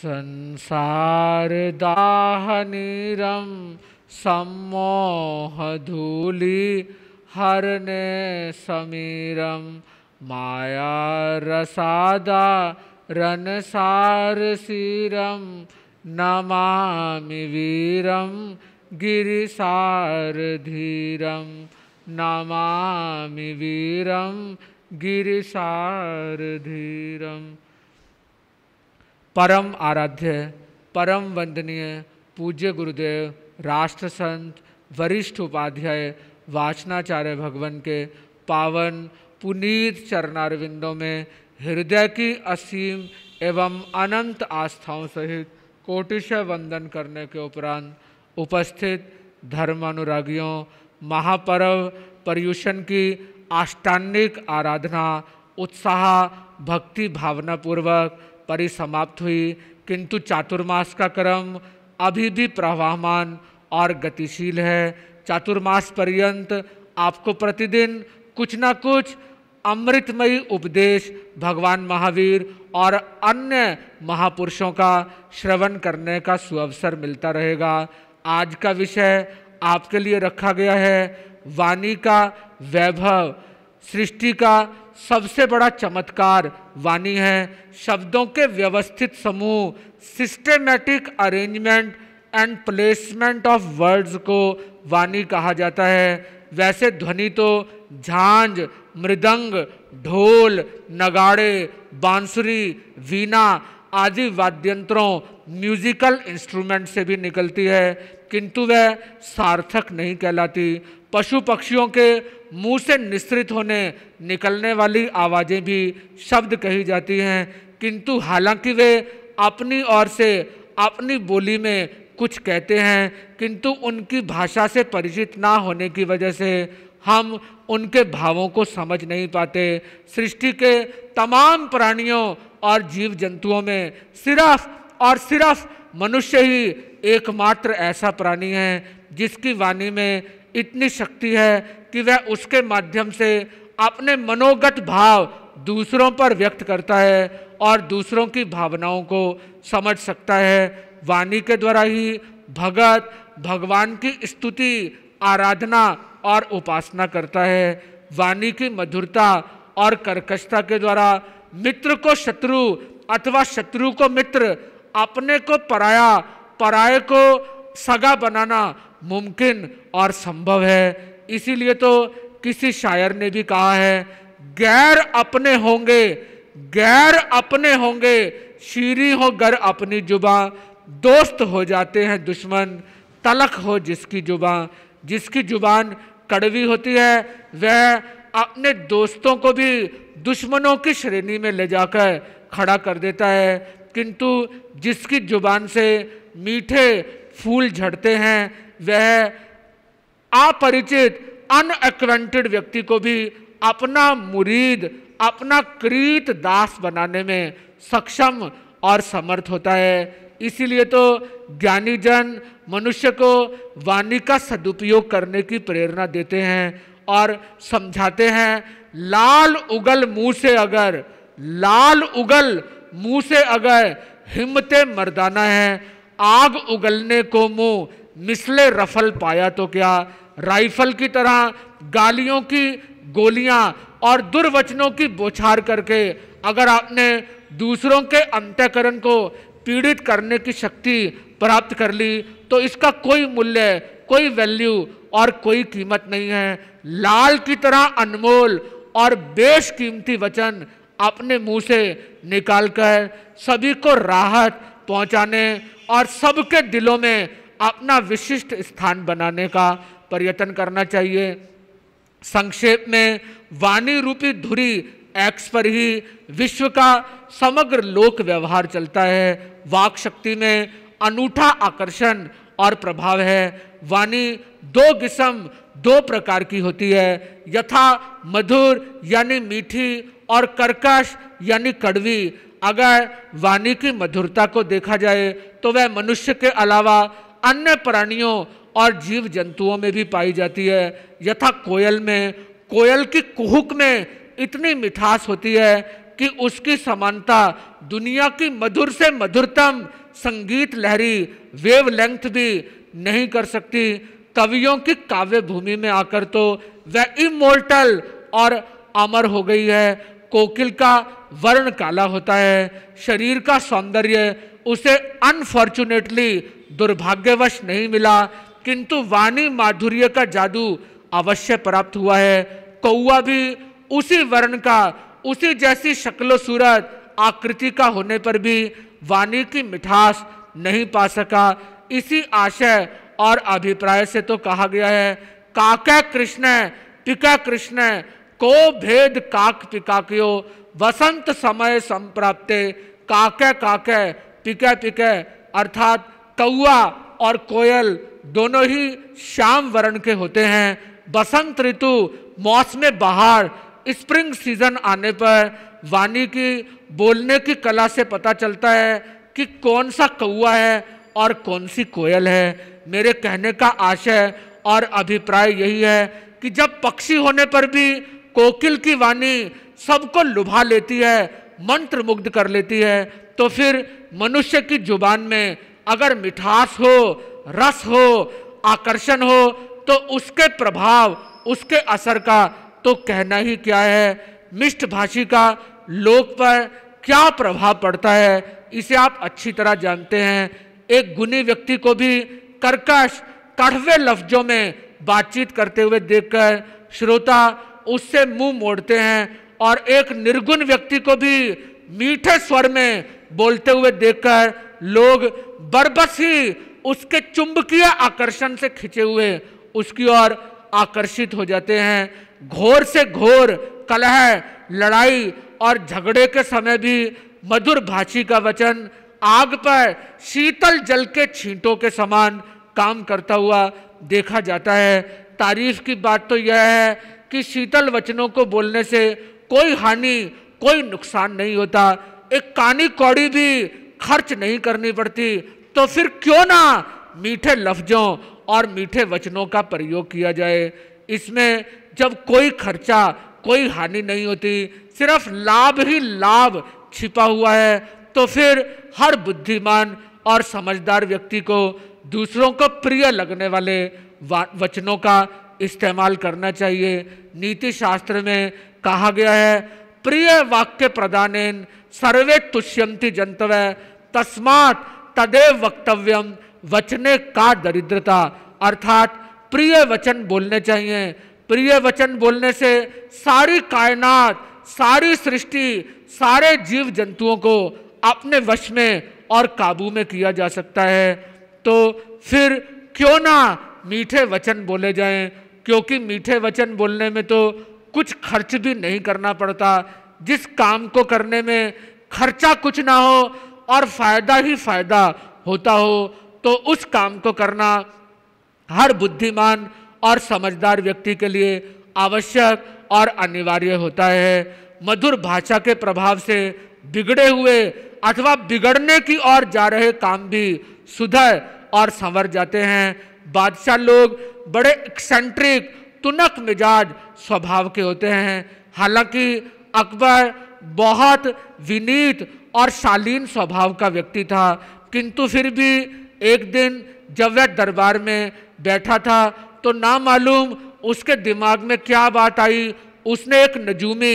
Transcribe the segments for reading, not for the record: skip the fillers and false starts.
संसार दाहनीरम सम्मोह धूलि हरने समीरम माया रसादा रनसार सीरम नमामि वीरम गिरिसार धीरम नमामि वीरम गिरिसार धीरम। परम आराध्य, परम वंदनीय पूज्य गुरुदेव, राष्ट्र संत, वरिष्ठ उपाध्याय वाचनाचार्य भगवान के पावन पुनीत चरणारविंदों में हृदय की असीम एवं अनंत आस्थाओं सहित कोटिशः वंदन करने के उपरांत उपस्थित धर्मानुरागियों, महापर्व पर्युषण की आष्टान्निक आराधना उत्साह भक्ति भावना पूर्वक परिसमाप्त हुई, किंतु चातुर्मास का क्रम अभी भी प्रवाहमान और गतिशील है। चातुर्मास पर्यंत आपको प्रतिदिन कुछ न कुछ अमृतमयी उपदेश भगवान महावीर और अन्य महापुरुषों का श्रवण करने का सुअवसर मिलता रहेगा। आज का विषय आपके लिए रखा गया है वाणी का वैभव। सृष्टि का सबसे बड़ा चमत्कार वाणी है। शब्दों के व्यवस्थित समूह, systematic arrangement and placement of words को वाणी कहा जाता है। वैसे ध्वनि तो झांझ, मृदंग, ढोल, नगाड़े, बांसुरी, वीणा आदि वाद्यंत्रों म्यूजिकल इंस्ट्रूमेंट से भी निकलती है, किंतु वह सार्थक नहीं कहलाती। पशु पक्षियों के मुंह से निस्सृत होने निकलने वाली आवाज़ें भी शब्द कही जाती हैं, किंतु हालांकि वे अपनी ओर से अपनी बोली में कुछ कहते हैं, किंतु उनकी भाषा से परिचित ना होने की वजह से हम उनके भावों को समझ नहीं पाते। सृष्टि के तमाम प्राणियों और जीव जंतुओं में सिर्फ और सिर्फ मनुष्य ही एकमात्र ऐसा प्राणी है जिसकी वाणी में इतनी शक्ति है कि वह उसके माध्यम से अपने मनोगत भाव दूसरों पर व्यक्त करता है और दूसरों की भावनाओं को समझ सकता है। वाणी के द्वारा ही भगत भगवान की स्तुति, आराधना और उपासना करता है। वाणी की मधुरता और कर्कशता के द्वारा मित्र को शत्रु अथवा शत्रु को मित्र, अपने को पराया, पराये को सगा बनाना मुमकिन और संभव है। इसीलिए तो किसी शायर ने भी कहा है, गैर अपने होंगे, गैर अपने होंगे, शीरी हो गर अपनी जुबां, दोस्त हो जाते हैं दुश्मन, तलख हो जिसकी जुबां। जिसकी जुबान कड़वी होती है वह अपने दोस्तों को भी दुश्मनों की श्रेणी में ले जाकर खड़ा कर देता है, किंतु जिसकी जुबान से मीठे फूल झड़ते हैं वह अपरिचित अनएक्वेंटेड व्यक्ति को भी अपना मुरीद, अपना कृत दास बनाने में सक्षम और समर्थ होता है। इसीलिए तो ज्ञानी जन मनुष्य को वाणी का सदुपयोग करने की प्रेरणा देते हैं और समझाते हैं, लाल उगल मुंह से अगर, लाल उगल मुंह से अगर हिम्मते मर्दाना है, आग उगलने को मुंह मिसले रफल पाया तो क्या। राइफल की तरह गालियों की गोलियां और दुर्वचनों की बौछार करके अगर आपने दूसरों के अंतःकरण को पीड़ित करने की शक्ति प्राप्त कर ली तो इसका कोई मूल्य, कोई वैल्यू और कोई कीमत नहीं है। लाल की तरह अनमोल और बेशकीमती वचन अपने मुंह से निकालकर सभी को राहत पहुंचाने और सबके दिलों में अपना विशिष्ट स्थान बनाने का प्रयत्न करना चाहिए। संक्षेप में वाणी रूपी धुरी एक्स पर ही विश्व का समग्र लोक व्यवहार चलता है। वाक शक्ति में अनूठा आकर्षण और प्रभाव है। वाणी दो किस्म, दो प्रकार की होती है, यथा मधुर यानी मीठी और कर्कश यानी कड़वी। अगर वाणी की मधुरता को देखा जाए तो वह मनुष्य के अलावा अन्य प्राणियों और जीव जंतुओं में भी पाई जाती है। यथा कोयल में, कोयल की कुहुक में इतनी मिठास होती है कि उसकी समानता दुनिया की मधुर से मधुरतम संगीत लहरी वेव लेंथ भी नहीं कर सकती। कवियों की काव्य भूमि में आकर तो वह इमोर्टल और अमर हो गई है। कोकिल का वर्ण काला होता है, शरीर का सौंदर्य उसे अनफॉर्चुनेटली दुर्भाग्यवश नहीं मिला, किंतु वाणी माधुर्य का जादू अवश्य प्राप्त हुआ है। कौआ भी उसी वर्ण का, उसी जैसी शक्लो सूरत आकृति का होने पर भी वाणी की मिठास नहीं पा सका। इसी आशय और अभिप्राय से तो कहा गया है, काकै कृष्ण पिका कृष्ण को भेद काक पिकाक्यो वसंत समय संप्राप्ते काकै काकै पिकै पिकै, अर्थात कौआ और कोयल दोनों ही श्याम वर्ण के होते हैं। बसंत ऋतु मौसम बहार स्प्रिंग सीजन आने पर वाणी की बोलने की कला से पता चलता है कि कौन सा कौआ है और कौन सी कोयल है। मेरे कहने का आशय और अभिप्राय यही है कि जब पक्षी होने पर भी कोकिल की वाणी सबको लुभा लेती है, मंत्र मुग्ध कर लेती है, तो फिर मनुष्य की जुबान में अगर मिठास हो, रस हो, आकर्षण हो, तो उसके प्रभाव, उसके असर का तो कहना ही क्या है। मिष्ट भाषी का लोक पर क्या प्रभाव पड़ता है इसे आप अच्छी तरह जानते हैं। एक गुणी व्यक्ति को भी कर्कश कड़वे लफ्जों में बातचीत करते हुए देखकर श्रोता उससे मुंह मोड़ते हैं, और एक निर्गुण व्यक्ति को भी मीठे स्वर में बोलते हुए देखकर लोग बरबस ही उसके चुंबकीय आकर्षण से खिंचे हुए उसकी ओर आकर्षित हो जाते हैं। घोर से घोर कलह, लड़ाई और झगड़े के समय भी मधुर भाषी का वचन आग पर शीतल जल के छींटों के समान काम करता हुआ देखा जाता है। तारीफ की बात तो यह है कि शीतल वचनों को बोलने से कोई हानि, कोई नुकसान नहीं होता। एक कानी कौड़ी भी खर्च नहीं करनी पड़ती, तो फिर क्यों ना मीठे लफ्जों और मीठे वचनों का प्रयोग किया जाए। इसमें जब कोई खर्चा, कोई हानि नहीं होती, सिर्फ लाभ ही लाभ छिपा हुआ है, तो फिर हर बुद्धिमान और समझदार व्यक्ति को दूसरों को प्रिय लगने वाले वचनों का इस्तेमाल करना चाहिए। नीति शास्त्र में कहा गया है, प्रिय वाक्य प्रदानेन सर्वे तुष्यन्ति जंतवे तस्मात् तदेव वक्तव्यम वचने का दरिद्रता, अर्थात प्रिय वचन बोलने चाहिए। प्रिय वचन बोलने से सारी कायनात, सारी सृष्टि, सारे जीव जंतुओं को अपने वश में और काबू में किया जा सकता है। तो फिर क्यों ना मीठे वचन बोले जाएं, क्योंकि मीठे वचन बोलने में तो कुछ खर्च भी नहीं करना पड़ता। जिस काम को करने में खर्चा कुछ ना हो और फायदा ही फायदा होता हो, तो उस काम को करना हर बुद्धिमान और समझदार व्यक्ति के लिए आवश्यक और अनिवार्य होता है। मधुर भाषा के प्रभाव से बिगड़े हुए अथवा बिगड़ने की ओर जा रहे काम भी सुधर और संवर जाते हैं। बादशाह लोग बड़े एक्सेंट्रिक, तुनक मिजाज स्वभाव के होते हैं। हालांकि अकबर बहुत विनीत और शालीन स्वभाव का व्यक्ति था, किंतु फिर भी एक दिन जब वह दरबार में बैठा था तो ना मालूम उसके दिमाग में क्या बात आई। उसने एक नजूमी,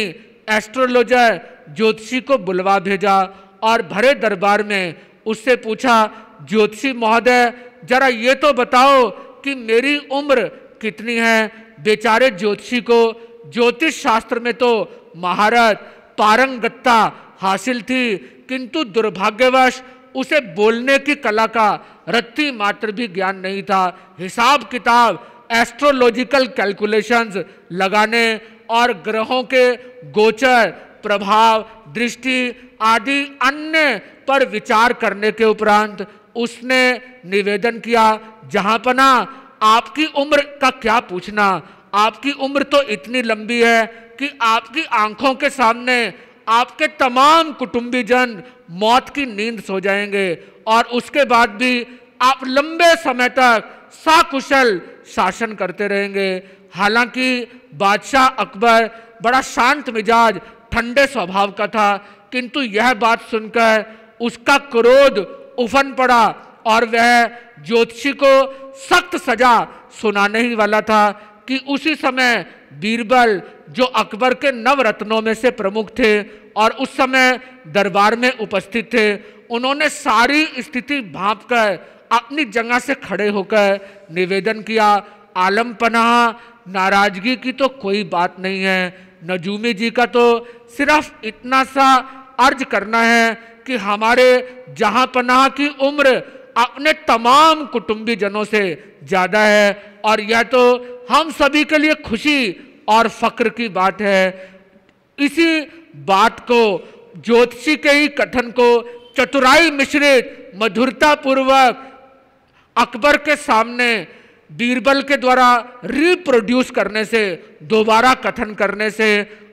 एस्ट्रोलॉजर, ज्योतिषी को बुलवा भेजा और भरे दरबार में उससे पूछा, ज्योतिषी महोदय जरा ये तो बताओ कि मेरी उम्र कितनी है। बेचारे ज्योतिषी को ज्योतिष शास्त्र में तो महारत, पारंगतता हासिल थी, किंतु दुर्भाग्यवश उसे बोलने की कला का रत्ती मात्र भी ज्ञान नहीं था। हिसाब किताब, एस्ट्रोलॉजिकल कैलकुलेशंस लगाने और ग्रहों के गोचर, प्रभाव, दृष्टि आदि अन्य पर विचार करने के उपरांत उसने निवेदन किया, जहांपना आपकी उम्र का क्या पूछना, आपकी उम्र तो इतनी लंबी है कि आपकी आंखों के सामने आपके तमाम कुटुंबीजन मौत की नींद सो जाएंगे और उसके बाद भी आप लंबे समय तक सकुशल शासन करते रहेंगे। हालांकि बादशाह अकबर बड़ा शांत मिजाज, ठंडे स्वभाव का था, किंतु यह बात सुनकर उसका क्रोध उफन पड़ा और वह ज्योतिषी को सख्त सजा सुनाने ही वाला था कि उसी समय बीरबल, जो अकबर के नवरत्नों में से प्रमुख थे और उस समय दरबार में उपस्थित थे, उन्होंने सारी स्थिति भांपकर अपनी जगह से खड़े होकर निवेदन किया, आलम पनाह, नाराजगी की तो कोई बात नहीं है। नजूमी जी का तो सिर्फ इतना सा अर्ज करना है कि हमारे जहां पनाह की उम्र अपने तमाम कुटुंबी जनों से ज्यादा है और यह तो हम सभी के लिए खुशी और फक्र की बात है। इसी बात को, ज्योतिषी के ही कथन को चतुराई मिश्रित मधुरता पूर्वक अकबर के सामने बीरबल के द्वारा रिप्रोड्यूस करने से, दोबारा कथन करने से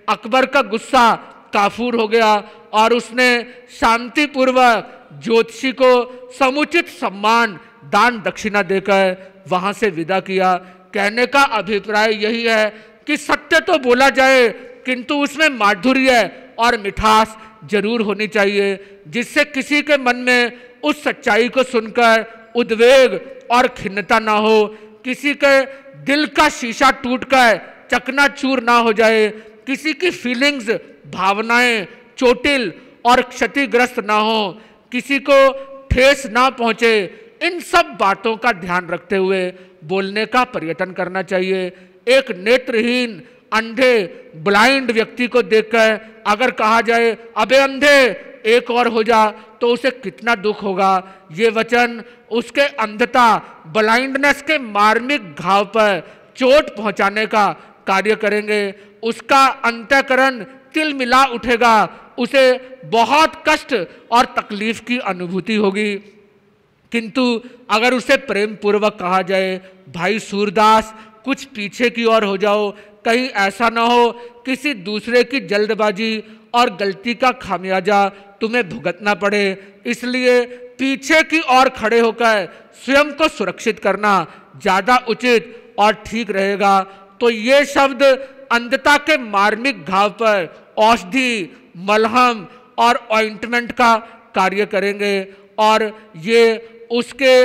अकबर का गुस्सा काफूर हो गया और उसने शांतिपूर्वक ज्योतिषी को समुचित सम्मान दान दक्षिणा देकर वहां से विदा किया। कहने का अभिप्राय यही है कि सत्य तो बोला जाए, किंतु उसमें माधुर्य और मिठास जरूर होनी चाहिए, जिससे किसी के मन में उस सच्चाई को सुनकर उद्वेग और खिन्नता ना हो, किसी के दिल का शीशा टूटकर चकनाचूर ना हो जाए, किसी की फीलिंग्स, भावनाएं चोटिल और क्षतिग्रस्त ना हो, किसी को ठेस ना पहुंचे। इन सब बातों का ध्यान रखते हुए बोलने का प्रयत्न करना चाहिए। एक नेत्रहीन, अंधे, ब्लाइंड व्यक्ति को देखकर अगर कहा जाए अबे अंधे एक और हो जा, तो उसे कितना दुख होगा। ये वचन उसके अंधता, ब्लाइंडनेस के मार्मिक घाव पर चोट पहुंचाने का कार्य करेंगे। उसका अंतःकरण तिलमिला उठेगा, उसे बहुत कष्ट और तकलीफ की अनुभूति होगी। किंतु अगर उसे प्रेम पूर्वक कहा जाए, भाई सूरदास कुछ पीछे की ओर हो जाओ, कहीं ऐसा ना हो किसी दूसरे की जल्दबाजी और गलती का खामियाजा तुम्हें भुगतना पड़े, इसलिए पीछे की ओर खड़े होकर स्वयं को सुरक्षित करना ज्यादा उचित और ठीक रहेगा। तो ये शब्द अंधता के मार्मिक घाव पर औषधि, मलहम और ऑइंटमेंट का कार्य करेंगे और ये उसके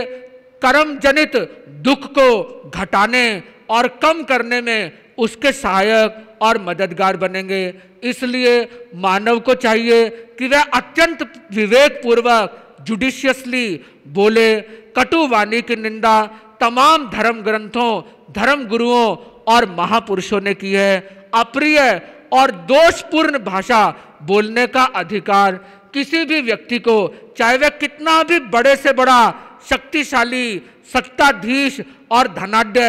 कर्म जनित दुख को घटाने और कम करने में उसके सहायक और मददगार बनेंगे। इसलिए मानव को चाहिए कि वह अत्यंत विवेक पूर्वक, जुडिशियसली बोले। कटु वाणी की निंदा तमाम धर्म ग्रंथों, धर्म गुरुओं और महापुरुषों ने की है। अप्रिय और दोषपूर्ण भाषा बोलने का अधिकार किसी भी व्यक्ति को, चाहे वह कितना भी बड़े से बड़ा शक्तिशाली, सत्ताधीश और धनाढ्य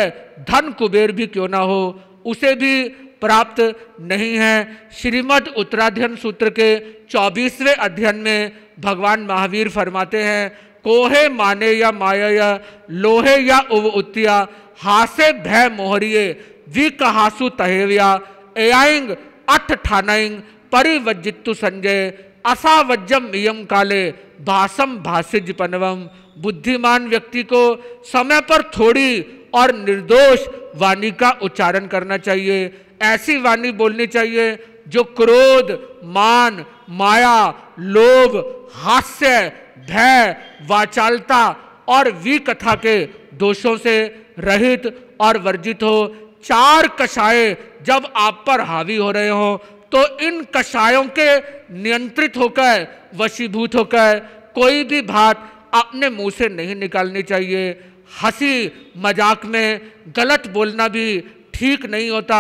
धन कुबेर भी क्यों ना हो, उसे भी प्राप्त नहीं है। श्रीमद् उत्तराध्ययन सूत्र के 24वें अध्ययन में भगवान महावीर फरमाते हैं, कोहे माने या माया लोहे या उव उत्तिया हासे भय मोहरिये विकहासु तहेव्या एआइंग अठ ठानाइंग परिवज्जित्तु संजय असावज्जम इयम काले भासम भासिज पनवम। बुद्धिमान व्यक्ति को समय पर थोड़ी और निर्दोष वाणी का उच्चारण करना चाहिए। ऐसी वाणी बोलनी चाहिए जो क्रोध, मान, माया, लोभ, हास्य, भय, वाचालता और विकथा के दोषों से रहित और वर्जित हो। चार कषाय जब आप पर हावी हो रहे हो तो इन कषायों के नियंत्रित होकर, वशीभूत होकर कोई भी बात अपने मुंह से नहीं निकालनी चाहिए। हंसी मजाक में गलत बोलना भी ठीक नहीं होता।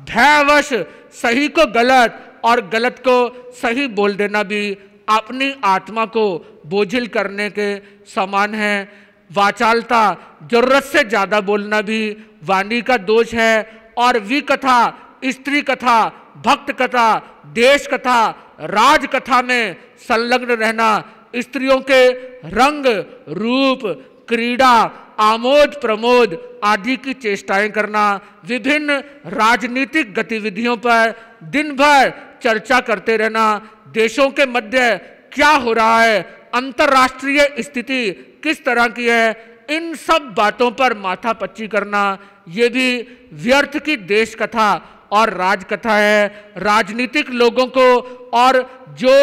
भयवश सही को गलत और गलत को सही बोल देना भी अपनी आत्मा को बोझिल करने के समान है। वाचालता, जरूरत से ज्यादा बोलना भी वाणी का दोष है। और विकथा, स्त्री कथा, भक्त कथा, देश कथा, राज कथा में संलग्न रहना, स्त्रियों के रंग, रूप, क्रीड़ा, आमोद प्रमोद आदि की चेष्टाएं करना, विभिन्न राजनीतिक गतिविधियों पर दिन भर चर्चा करते रहना, देशों के मध्य क्या हो रहा है, अंतर्राष्ट्रीय स्थिति किस तरह की है, इन सब बातों पर माथापच्ची करना, ये भी व्यर्थ की देश कथा और राजकथा है। राजनीतिक लोगों को और जो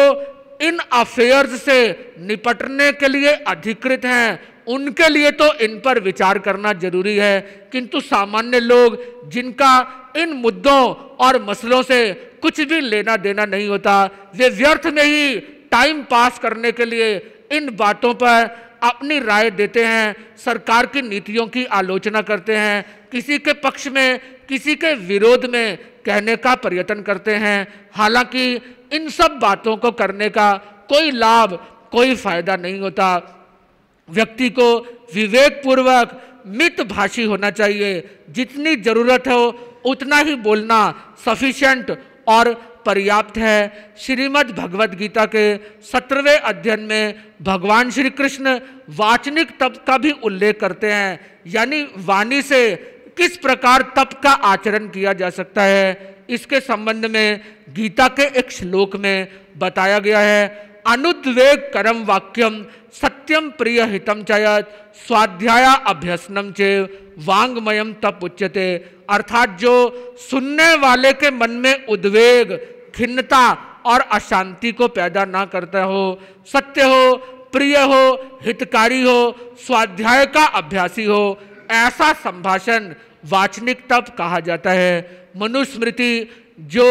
इन अफेयर्स से निपटने के लिए अधिकृत हैं उनके लिए तो इन पर विचार करना जरूरी है, किंतु सामान्य लोग जिनका इन मुद्दों और मसलों से कुछ भी लेना देना नहीं होता, वे व्यर्थ में ही टाइम पास करने के लिए इन बातों पर अपनी राय देते हैं, सरकार की नीतियों की आलोचना करते हैं, किसी के पक्ष में किसी के विरोध में कहने का प्रयत्न करते हैं। हालांकि इन सब बातों को करने का कोई लाभ, कोई फायदा नहीं होता। व्यक्ति को विवेकपूर्वक मितभाषी होना चाहिए, जितनी जरूरत हो उतना ही बोलना सफिशिएंट और पर्याप्त है। श्रीमद् भगवद गीता के 17वें अध्याय में भगवान श्री कृष्ण वाचनिक तप का भी उल्लेख करते हैं, यानी वाणी से किस प्रकार तप का आचरण किया जा सकता है। इसके संबंध में गीता के एक श्लोक में बताया गया है, अनुद्वेग करम वाक्यम सत्यम प्रिय हितम चयत स्वाध्याय अभ्यसनम चेव वांगमयम तप उच्यते। अर्थात जो सुनने वाले के मन में उद्वेग, खिन्नता और अशांति को पैदा ना करता हो, सत्य हो, प्रिय हो, हितकारी हो, स्वाध्याय का अभ्यासी हो, ऐसा संभाषण वाचनिक तप कहा जाता है। मनुस्मृति जो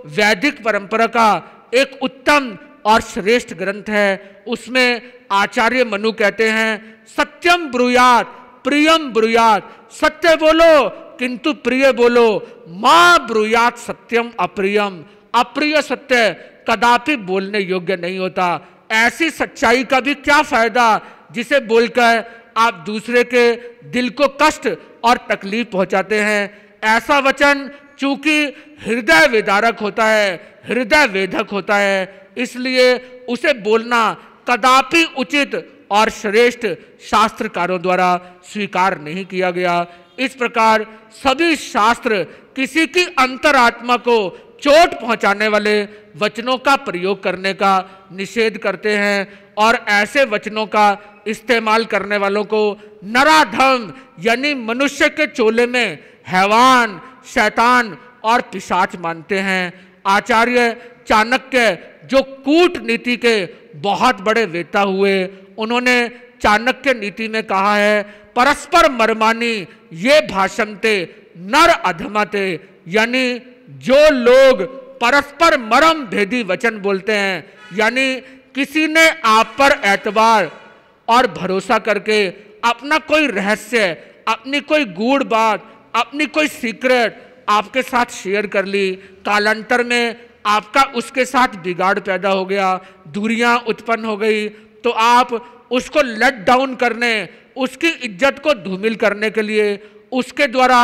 वैदिक परंपरा का एक उत्तम और श्रेष्ठ ग्रंथ है, उसमें आचार्य मनु कहते हैं, सत्यम ब्रूयात प्रियम ब्रूयात, सत्य बोलो किंतु प्रिय बोलो, मां ब्रूयात सत्यम अप्रियम, अप्रिय सत्य कदापि बोलने योग्य नहीं होता। ऐसी सच्चाई का भी क्या फायदा जिसे बोलकर आप दूसरे के दिल को कष्ट और तकलीफ पहुंचाते हैं। ऐसा वचन चूंकि हृदय विदारक होता है, हृदय वेधक होता है, इसलिए उसे बोलना कदापि उचित और श्रेष्ठ शास्त्रकारों द्वारा स्वीकार नहीं किया गया। इस प्रकार सभी शास्त्र किसी की अंतरात्मा को चोट पहुंचाने वाले वचनों का प्रयोग करने का निषेध करते हैं और ऐसे वचनों का इस्तेमाल करने वालों को नराधम यानी मनुष्य के चोले में हैवान, शैतान और पिशाच मानते हैं। आचार्य चाणक्य जो कूटनीति के बहुत बड़े वेता हुए, उन्होंने चाणक्य नीति में कहा है, परस्पर मर्मानी ये भाषणते नर अधमते, यानी जो लोग परस्पर मर्म भेदी वचन बोलते हैं, यानी किसी ने आप पर एतबार और भरोसा करके अपना कोई रहस्य, अपनी कोई गूढ़ बात, अपनी कोई सीक्रेट आपके साथ शेयर कर ली, कालांतर में आपका उसके साथ बिगाड़ पैदा हो गया, दूरियां उत्पन्न हो गई, तो आप उसको लेट डाउन करने, उसकी इज्जत को धूमिल करने के लिए उसके द्वारा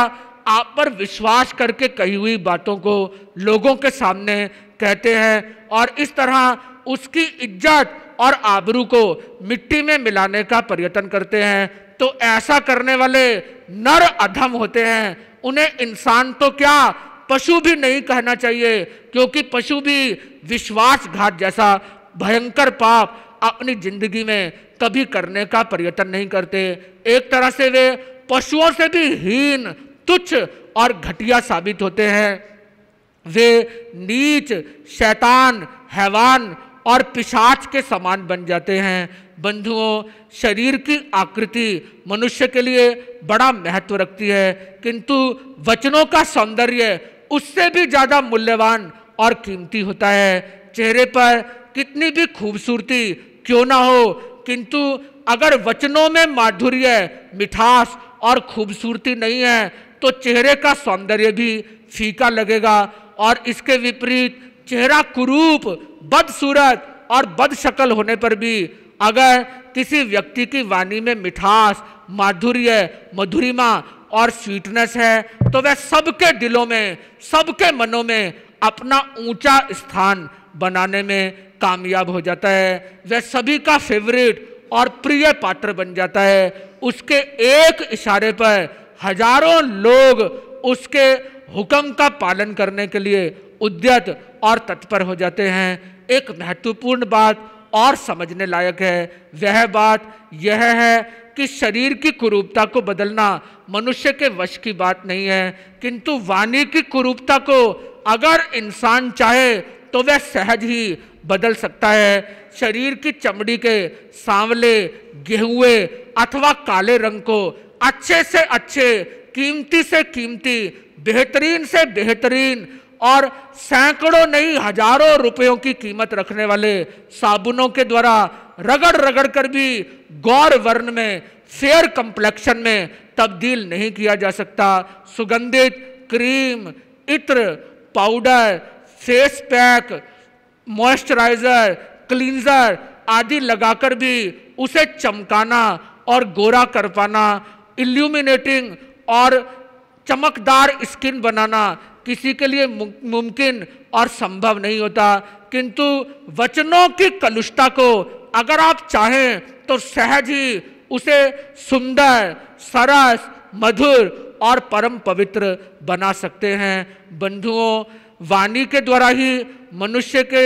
आप पर विश्वास करके कही हुई बातों को लोगों के सामने कहते हैं और इस तरह उसकी इज्जत और आबरू को मिट्टी में मिलाने का प्रयत्न करते हैं। तो ऐसा करने वाले नर अधम होते हैं। उन्हें इंसान तो क्या, पशु भी नहीं कहना चाहिए, क्योंकि पशु भी विश्वासघात जैसा भयंकर पाप अपनी जिंदगी में कभी करने का प्रयत्न नहीं करते। एक तरह से वे पशुओं से भी हीन, तुच्छ और घटिया साबित होते हैं। वे नीच, शैतान, हैवान और पिशाच के समान बन जाते हैं। बंधुओं, शरीर की आकृति मनुष्य के लिए बड़ा महत्व रखती है, किंतु वचनों का सौंदर्य उससे भी ज्यादा मूल्यवान और कीमती होता है। चेहरे पर कितनी भी खूबसूरती क्यों ना हो, किंतु अगर वचनों में माधुर्य, मिठास और खूबसूरती नहीं है तो चेहरे का सौंदर्य भी फीका लगेगा। और इसके विपरीत चेहरा कुरूप, बदसूरत और बदशक्ल होने पर भी अगर किसी व्यक्ति की वाणी में मिठास, माधुर्य, मधुरिमा और स्वीटनेस है तो वह सबके दिलों में, सबके मनों में अपना ऊंचा स्थान बनाने में कामयाब हो जाता है। वह सभी का फेवरेट और प्रिय पात्र बन जाता है। उसके एक इशारे पर हजारों लोग उसके हुक्म का पालन करने के लिए उद्यत और तत्पर हो जाते हैं। एक महत्वपूर्ण बात और समझने लायक है, वह बात यह है कि शरीर की कुरूपता को बदलना मनुष्य के वश की बात नहीं है, किंतु वाणी की कुरूपता को अगर इंसान चाहे तो वह सहज ही बदल सकता है। शरीर की चमड़ी के सांवले, गेहुए अथवा काले रंग को अच्छे से अच्छे, कीमती से कीमती, बेहतरीन से बेहतरीन और सैकड़ों नहीं हजारों रुपयों की कीमत रखने वाले साबुनों के द्वारा रगड़ रगड़ कर भी गौर वर्ण में, फेयर कंप्लेक्शन में तब्दील नहीं किया जा सकता। सुगंधित क्रीम, इत्र, powder, face pack, moisturiser, cleanser आदि लगाकर भी उसे चमकाना और गोरा कर पाना, इल्यूमिनेटिंग और चमकदार स्किन बनाना किसी के लिए मुमकिन और संभव नहीं होता, किंतु वचनों की कलुषता को अगर आप चाहें तो सहज ही उसे सुंदर, सरस, मधुर और परम पवित्र बना सकते हैं। बंधुओं, वाणी के द्वारा ही मनुष्य के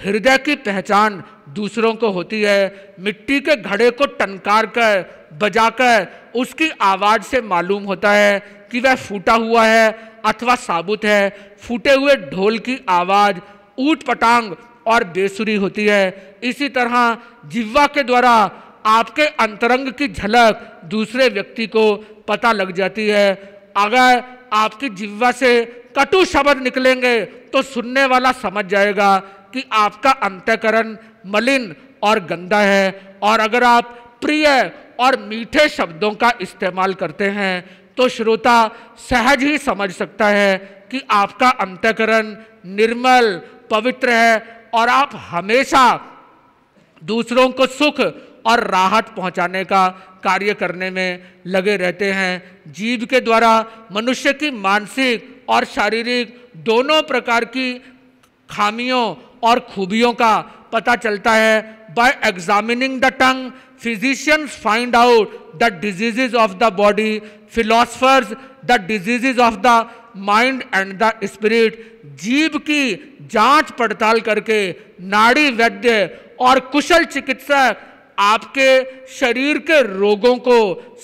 हृदय की पहचान दूसरों को होती है। मिट्टी के घड़े को टनकार कर, बजाकर उसकी आवाज से मालूम होता है कि वह फूटा हुआ है अथवा साबुत है। फूटे हुए ढोल की आवाज ऊट पटांग और बेसुरी होती है। इसी तरह जिह्वा के द्वारा आपके अंतरंग की झलक दूसरे व्यक्ति को पता लग जाती है। अगर आपकी जिह्वा से कटु शब्द निकलेंगे तो सुनने वाला समझ जाएगा कि आपका अंतःकरण मलिन और गंदा है, और अगर आप प्रिय और मीठे शब्दों का इस्तेमाल करते हैं तो श्रोता सहज ही समझ सकता है कि आपका अंतःकरण निर्मल, पवित्र है और आप हमेशा दूसरों को सुख और राहत पहुंचाने का कार्य करने में लगे रहते हैं। जीभ के द्वारा मनुष्य की मानसिक और शारीरिक दोनों प्रकार की खामियों और खूबियों का पता चलता है। Bye examining the tongue physicians find out the diseases of the body, philosophers the diseases of the mind and the spirit। जीभ की जांच पड़ताल करके नाड़ी वैद्य और कुशल चिकित्सक आपके शरीर के रोगों को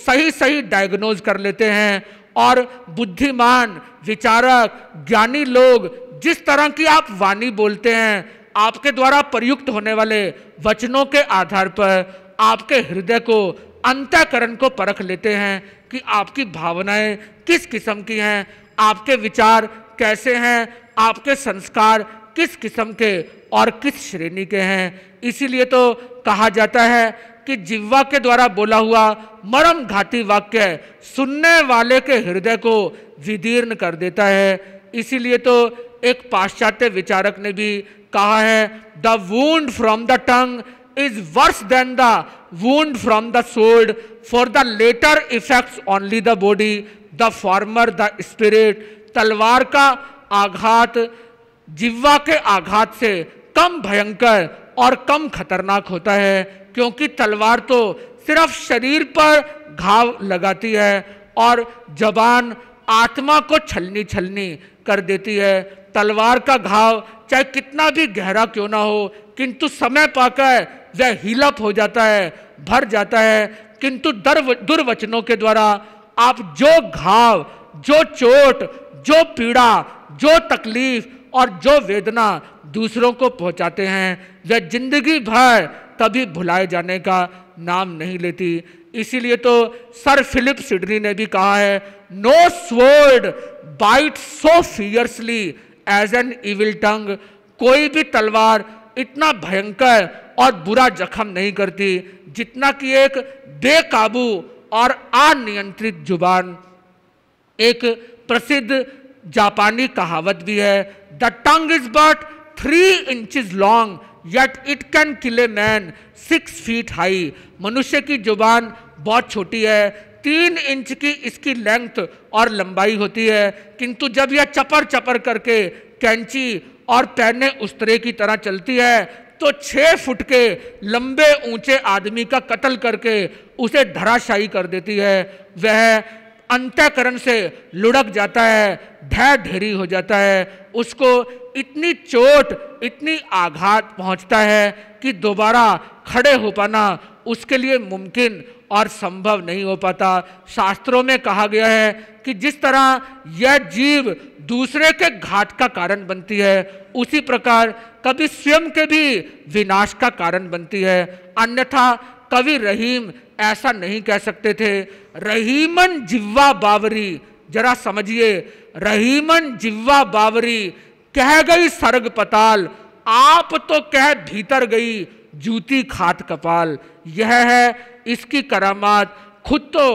सही सही डायग्नोज कर लेते हैं, और बुद्धिमान, विचारक, ज्ञानी लोग जिस तरह की आप वाणी बोलते हैं, आपके द्वारा प्रयुक्त होने वाले वचनों के आधार पर आपके हृदय को, अंतःकरण को परख लेते हैं कि आपकी भावनाएं किस किस्म की हैं, आपके विचार कैसे हैं, आपके संस्कार किस किस्म के और किस श्रेणी के हैं। इसीलिए तो कहा जाता है कि जिह्वा के द्वारा बोला हुआ मर्म घाती वाक्य सुनने वाले के हृदय को विदीर्ण कर देता है। इसीलिए तो एक पाश्चात्य विचारक ने भी कहा है, the wound from the tongue is worse than the wound from the sword, for the later affects only the body, the former the spirit। तलवार का आघात जिह्वा के आघात से कम भयंकर और कम खतरनाक होता है, क्योंकि तलवार तो सिर्फ शरीर पर घाव लगाती है और जबान आत्मा को छलनी छलनी कर देती है। तलवार का घाव चाहे कितना भी गहरा क्यों ना हो, किंतु समय पाकर वह हीलअप हो जाता है, भर जाता है। किंतु दुर्वचनों के द्वारा आप जो घाव, जो चोट, जो पीड़ा, जो तकलीफ और जो वेदना दूसरों को पहुंचाते हैं, वह जिंदगी भर कभी भुलाए जाने का नाम नहीं लेती। इसीलिए तो सर फिलिप सिडनी ने भी कहा है, no sword bite so fiercely as an evil tongue. कोई भी तलवार इतना भयंकर और बुरा जख्म नहीं करती जितना कि एक बेकाबू और अनियंत्रित जुबान। एक प्रसिद्ध जापानी कहावत भी है, the tongue is but 3 inches long yet it can kill a man 6 feet high। मनुष्य की जुबान बहुत छोटी है, 3 इंच की इसकी लेंथ और लंबाई होती है, किंतु जब यह चपर चपर करके कैंची और पैने उस्तरे की तरह चलती है तो 6 फुट के लंबे ऊंचे आदमी का कत्ल करके उसे धराशायी कर देती है। वह अंतःकरण से लुढ़क जाता है, ढह ढेरी हो जाता है, उसको इतनी चोट, इतनी आघात पहुंचता है कि दोबारा खड़े हो पाना उसके लिए मुमकिन और संभव नहीं हो पाता। शास्त्रों में कहा गया है कि जिस तरह यह जीव दूसरे के घात का कारण बनती है, उसी प्रकार कभी स्वयं के भी विनाश का कारण बनती है। अन्यथा कवि रहीम ऐसा नहीं कह सकते थे, रहीमन जिह्वा बावरी। जरा समझिए, रहीमन जिह्वा बावरी, कह गई सर्ग पताल, आप तो कह भीतर गई जूती खात कपाल। यह है इसकी करामात। खुद तो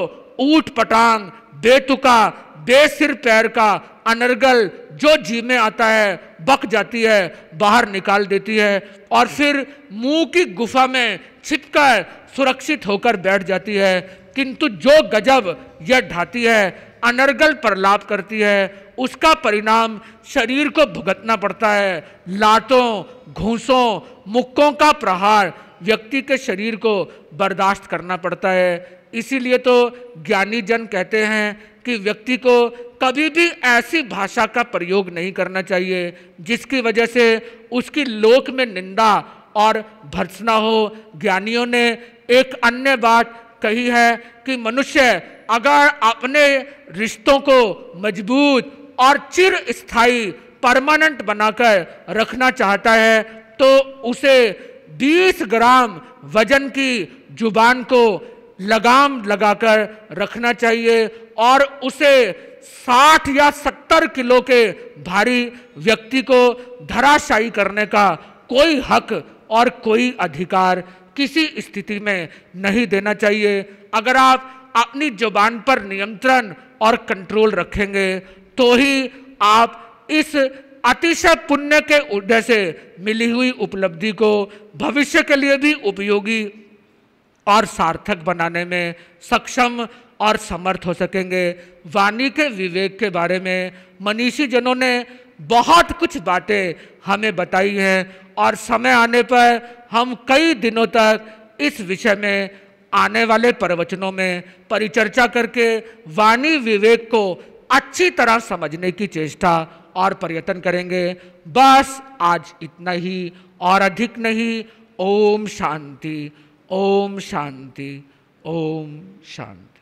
ऊट पटांग, बेतुका, बेसिर पैर का अनर्गल जो जी में आता है बक जाती है, बाहर निकाल देती है और फिर मुंह की गुफा में छिपकर सुरक्षित होकर बैठ जाती है। किंतु जो गजब यह ढाती है, अनर्गल प्रलाप करती है, उसका परिणाम शरीर को भुगतना पड़ता है। लातों, घूंसों, मुक्कों का प्रहार व्यक्ति के शरीर को बर्दाश्त करना पड़ता है। इसीलिए तो ज्ञानी जन कहते हैं कि व्यक्ति को कभी भी ऐसी भाषा का प्रयोग नहीं करना चाहिए जिसकी वजह से उसकी लोक में निंदा और भर्त्सना हो। ज्ञानियों ने एक अन्य बात कही है कि मनुष्य अगर अपने रिश्तों को मजबूत और चिर स्थायी परमानेंट बनाकर रखना चाहता है तो उसे 20 ग्राम वजन की जुबान को लगाम लगाकर रखना चाहिए और उसे 60 या 70 किलो के भारी व्यक्ति को धराशायी करने का कोई हक और कोई अधिकार किसी स्थिति में नहीं देना चाहिए। अगर आप अपनी जुबान पर नियंत्रण और कंट्रोल रखेंगे तो ही आप इस अतिशय पुण्य के उदय से मिली हुई उपलब्धि को भविष्य के लिए भी उपयोगी और सार्थक बनाने में सक्षम और समर्थ हो सकेंगे। वाणी के विवेक के बारे में मनीषी जनों ने बहुत कुछ बातें हमें बताई हैं और समय आने पर हम कई दिनों तक इस विषय में आने वाले प्रवचनों में परिचर्चा करके वाणी विवेक को अच्छी तरह समझने की चेष्टा और प्रयत्न करेंगे। बस आज इतना ही और अधिक नहीं। ओम शांति, ओम शांति, ओम शांति।